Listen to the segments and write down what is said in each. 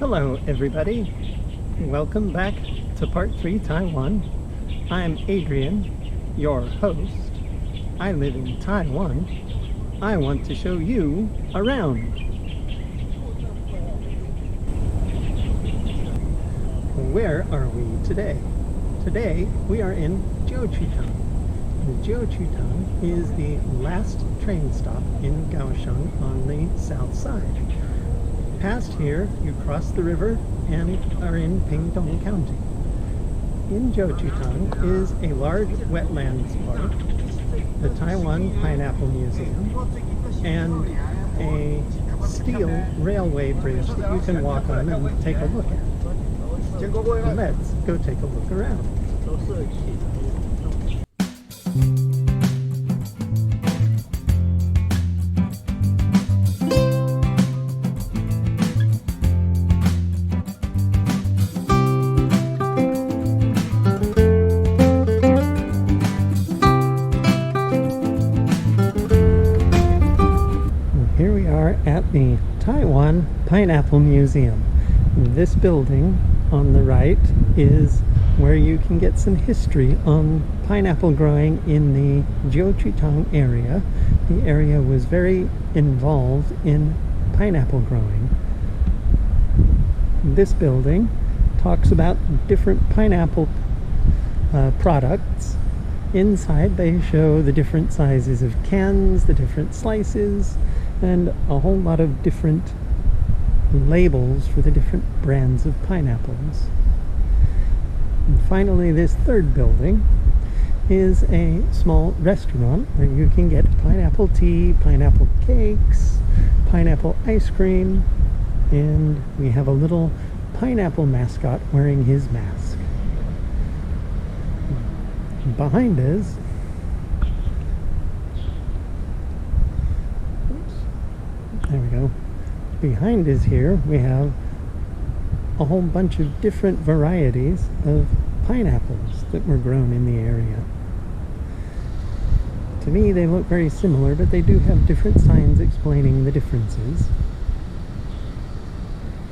Hello everybody, welcome back to Part 3 Taiwan. I'm Adrian, your host. I live in Taiwan. I want to show you around. Where are we today? Today we are in Jiuquitang. Jiuquitang is the last train stop in Kaohsiung on the south side. Past here, you cross the river and are in Pingtung County. In Jiuquitang is a large wetlands park, the Taiwan Pineapple Museum, and a steel railway bridge that you can walk on and take a look at. Let's go take a look around. Here we are at the Taiwan Pineapple Museum. This building on the right is where you can get some history on pineapple growing in the Jiuquitang area. The area was very involved in pineapple growing. This building talks about different pineapple products. Inside they show the different sizes of cans, the different slices, and a whole lot of different labels for the different brands of pineapples. And finally, this third building is a small restaurant where you can get pineapple tea, pineapple cakes, pineapple ice cream, and we have a little pineapple mascot wearing his mask. Behind us, there we go. Behind us here we have a whole bunch of different varieties of pineapples that were grown in the area. To me they look very similar, but they do have different signs explaining the differences.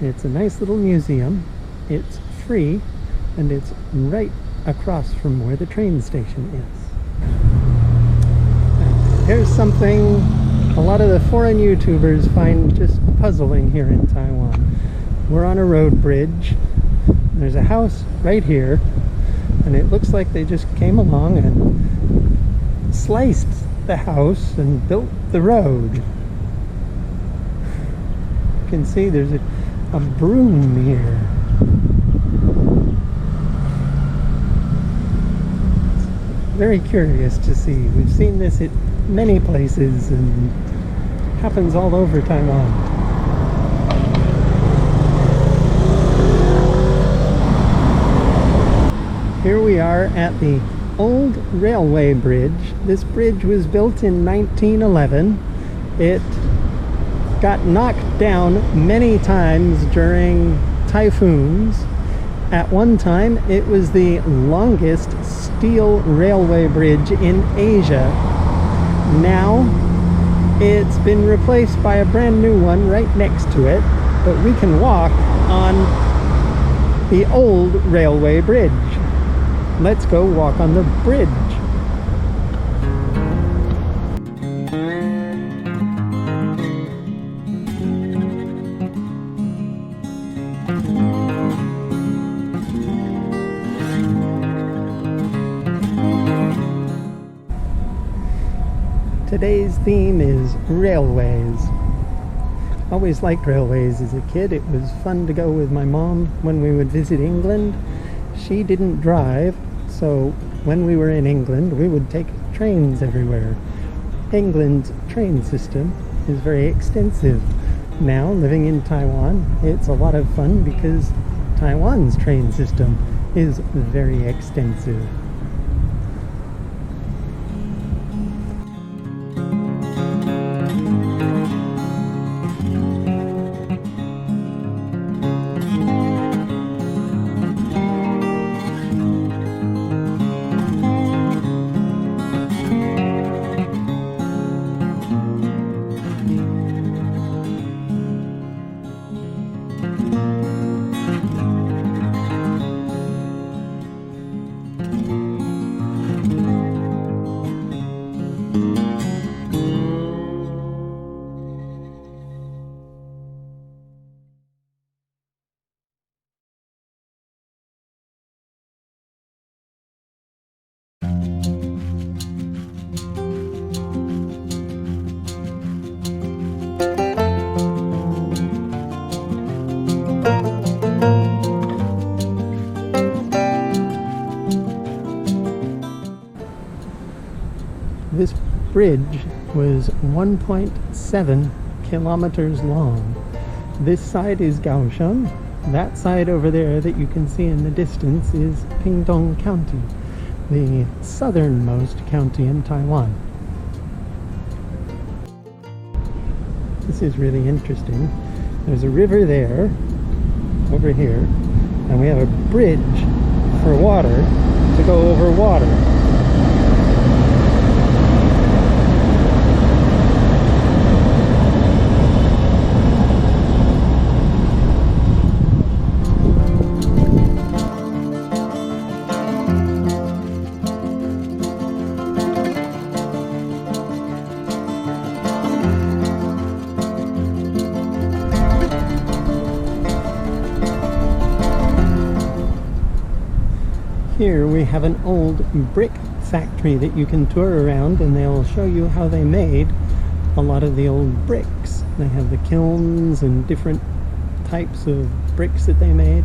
It's a nice little museum. It's free, and it's right across from where the train station is. Here's something a lot of the foreign YouTubers find just puzzling here in Taiwan. We're on a road bridge. There's a house right here, and it looks like they just came along and sliced the house and built the road. You can see there's a broom here. Very curious to see. We've seen this at many places and happens all over Taiwan. Here we are at the old railway bridge. This bridge was built in 1911. It got knocked down many times during typhoons. At one time, it was the longest steel railway bridge in Asia. Now, it's been replaced by a brand new one right next to it, but we can walk on the old railway bridge. Let's go walk on the bridge. Today's theme is railways. Always liked railways as a kid. It was fun to go with my mom when we would visit England. She didn't drive, so when we were in England, we would take trains everywhere. England's train system is very extensive. Now, living in Taiwan, it's a lot of fun because Taiwan's train system is very extensive. bridge was 1.7 kilometers long. This side is Kaohsiung. That side over there that you can see in the distance is Pingtung County, the southernmost county in Taiwan. This is really interesting. There's a river there, over here, and we have a bridge for water to go over water. Here we have an old brick factory that you can tour around, and they'll show you how they made a lot of the old bricks. They have the kilns and different types of bricks that they made.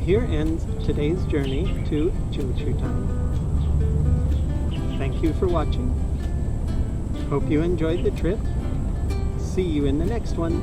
here ends today's journey to Jiuqutan. Thank you for watching. Hope you enjoyed the trip. See you in the next one.